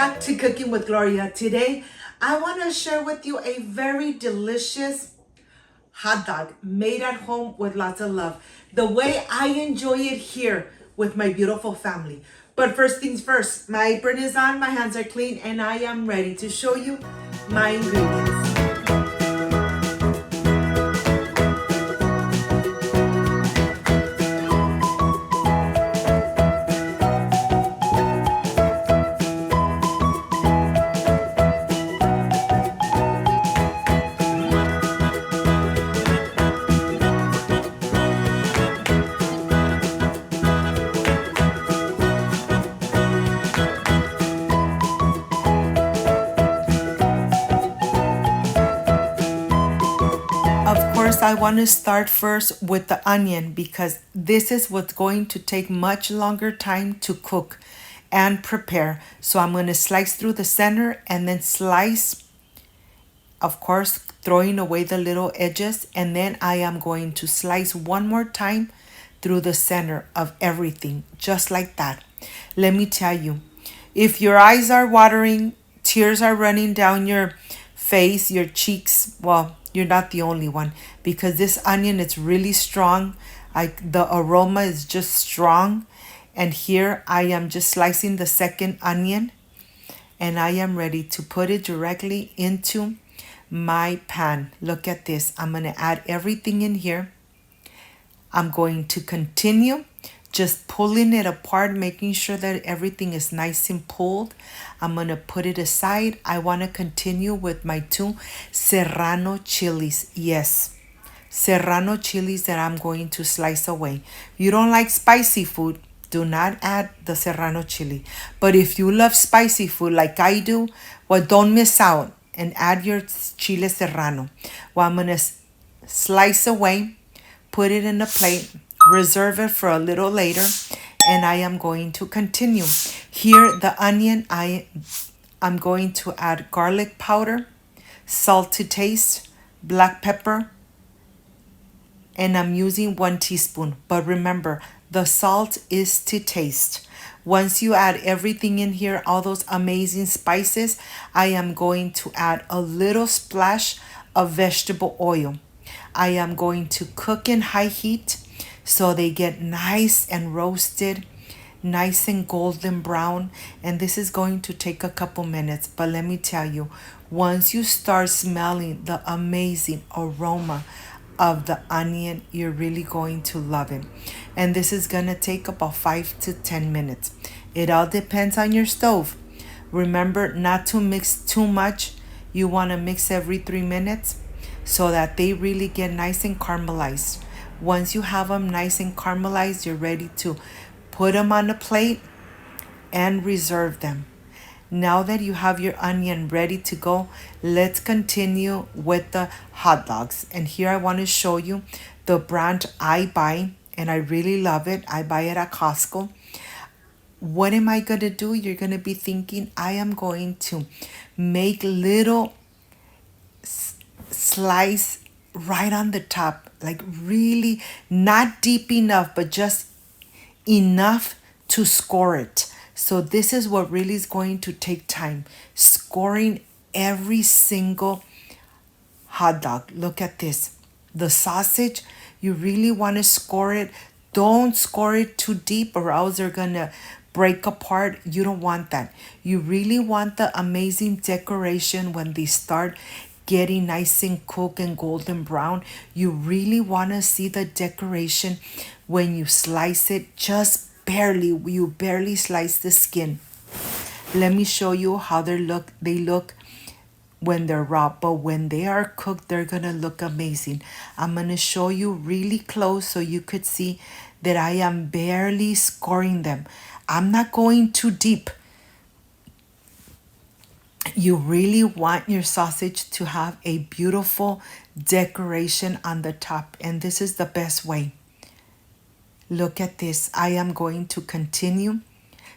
back to Cooking with Gloria. Today, I want to share with you a very delicious hot dog made at home with lots of love. The way I enjoy it here with my beautiful family. But first things first, my apron is on, my hands are clean, and I am ready to show you my ingredients. Of course, I want to start first with the onion because this is what's going to take much longer time to cook and prepare. So I'm going to slice through the center and then slice, of course, throwing away the little edges. And then I am going to slice one more time through the center of everything, just like that. Let me tell you, if your eyes are watering, tears are running down your face, your cheeks, well, you're not the only one because this onion is really strong. The aroma is just strong. And here I am just slicing the second onion and I am ready to put it directly into my pan. Look at this. I'm going to add everything in here. I'm going to continue just pulling it apart, making sure that everything is nice and pulled. I'm going to put it aside. I want to continue with my 2 serrano chilies. Yes, serrano chilies that I'm going to slice away. You don't like spicy food, do not add the serrano chili. But if you love spicy food like I do, well, don't miss out and add your chile serrano. Well, I'm going to slice away, put it in a plate, reserve it for a little later, and I am going to continue. Here, the onion, I'm going to add garlic powder, salt to taste, black pepper, and I'm using 1 teaspoon. But remember, the salt is to taste. Once you add everything in here, all those amazing spices, I am going to add a little splash of vegetable oil. I am going to cook in high heat so they get nice and roasted, nice and golden brown. And this is going to take a couple minutes. But let me tell you, once you start smelling the amazing aroma of the onion, you're really going to love it. And this is going to take about 5 to 10 minutes. It all depends on your stove. Remember not to mix too much. You want to mix every 3 minutes so that they really get nice and caramelized. Once you have them nice and caramelized, you're ready to put them on a plate and reserve them. Now that you have your onion ready to go, let's continue with the hot dogs. And here I want to show you the brand I buy, and I really love it. I buy it at Costco. What am I going to do? You're going to be thinking, I am going to make little slice right on the top, like really not deep enough, but just enough to score it. So this is what really is going to take time, scoring every single hot dog. Look at this. The sausage, you really want to score it. Don't score it too deep or else they're going to break apart. You don't want that. You really want the amazing decoration when they start getting nice and cooked and golden brown. You really want to see the decoration when you slice it, just barely. You barely slice the skin. Let me show you how they look when they're raw, but when they are cooked, they're gonna look amazing. I'm gonna show you really close so you could see that I am barely scoring them. I'm not going too deep. You really want your sausage to have a beautiful decoration on the top, and this is the best way. Look at this. I am going to continue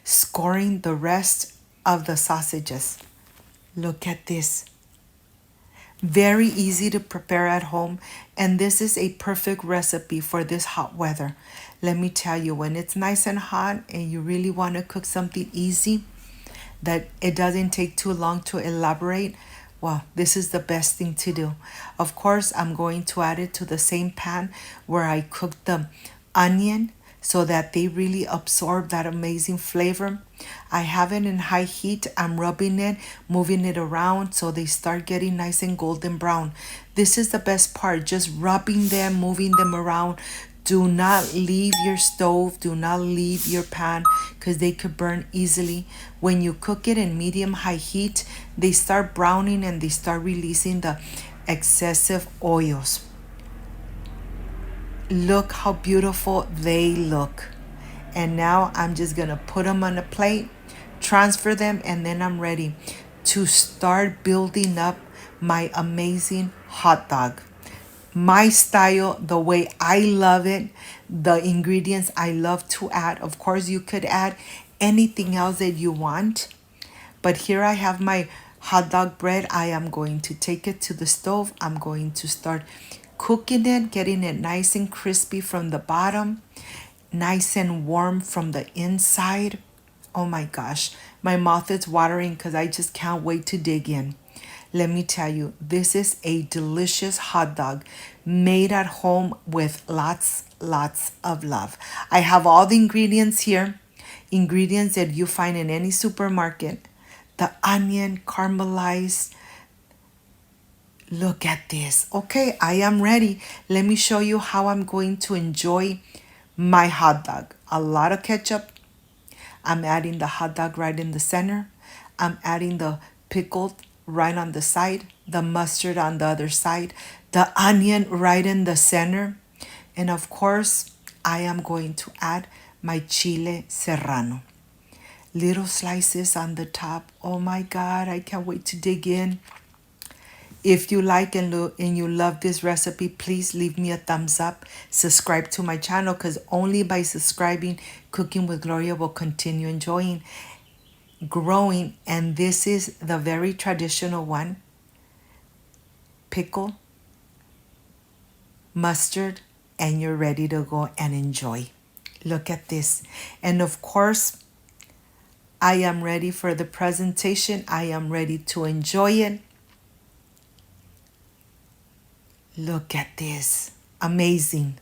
scoring the rest of the sausages. Look at this. Very easy to prepare at home, and this is a perfect recipe for this hot weather. Let me tell you, when it's nice and hot and you really want to cook something easy, that it doesn't take too long to elaborate, well, this is the best thing to do. Of course, I'm going to add it to the same pan where I cooked the onion so that they really absorb that amazing flavor. I have it in high heat. I'm rubbing it, moving it around so they start getting nice and golden brown. This is the best part, just rubbing them, moving them around. Do not leave your stove, do not leave your pan because they could burn easily. When you cook it in medium high heat, they start browning and they start releasing the excessive oils. Look how beautiful they look. And now I'm just gonna put them on a plate, transfer them, and then I'm ready to start building up my amazing hot dog. My style, the way I love it, the ingredients I love to add. Of course, you could add anything else that you want. But here I have my hot dog bread. I am going to take it to the stove. I'm going to start cooking it, getting it nice and crispy from the bottom, nice and warm from the inside. Oh my gosh, my mouth is watering because I just can't wait to dig in. Let me tell you, this is a delicious hot dog made at home with lots of love. I have all the ingredients here, ingredients that you find in any supermarket. The onion caramelized. Look at this. Okay, I am ready. Let me show you how I'm going to enjoy my hot dog. A lot of ketchup. I'm adding the hot dog right in the center. I'm adding the pickled right on the side, the mustard on the other side, the onion right in the center. And of course, I am going to add my chile serrano. Little slices on the top. Oh my God, I can't wait to dig in. If you like and you love this recipe, please leave me a thumbs up. Subscribe to my channel because only by subscribing, Cooking with Gloria will continue enjoying, growing. And this is the very traditional one. Pickle, mustard, and you're ready to go and enjoy. Look at this. And of course, I am ready for the presentation. I am ready to enjoy it. Look at this. Amazing.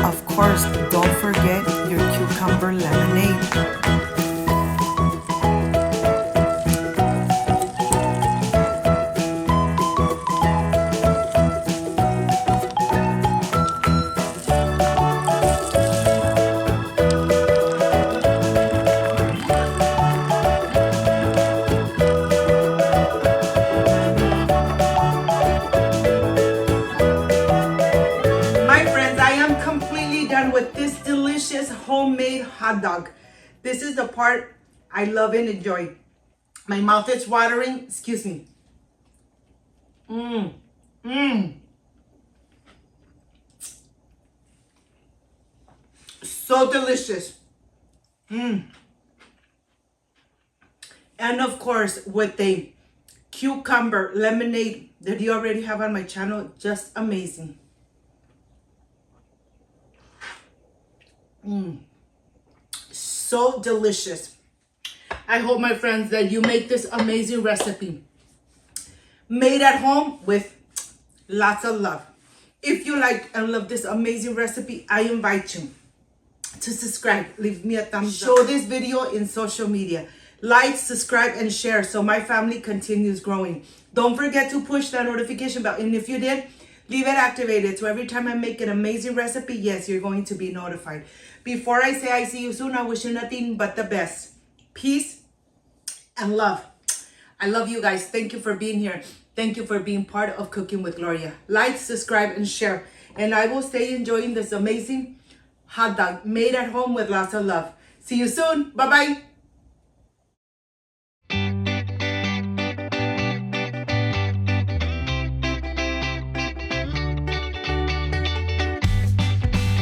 Of course, don't forget your cucumber lemonade. With this delicious homemade hot dog. This is the part I love and enjoy. My mouth is watering. Excuse me. So delicious. And of course, with the cucumber lemonade that you already have on my channel, just amazing. So delicious. I hope, my friends, that you make this amazing recipe made at home with lots of love. If you like and love this amazing recipe, I invite you to subscribe. Leave me a thumbs up. Show this video in social media. Like, subscribe, and share so my family continues growing. Don't forget to push that notification bell. And if you did, leave it activated so every time I make an amazing recipe, yes, you're going to be notified. Before I say I see you soon, I wish you nothing but the best. Peace and love. I love you guys. Thank you for being here. Thank you for being part of Cooking with Gloria. Like, subscribe, and share. And I will stay enjoying this amazing hot dog made at home with lots of love. See you soon. Bye-bye.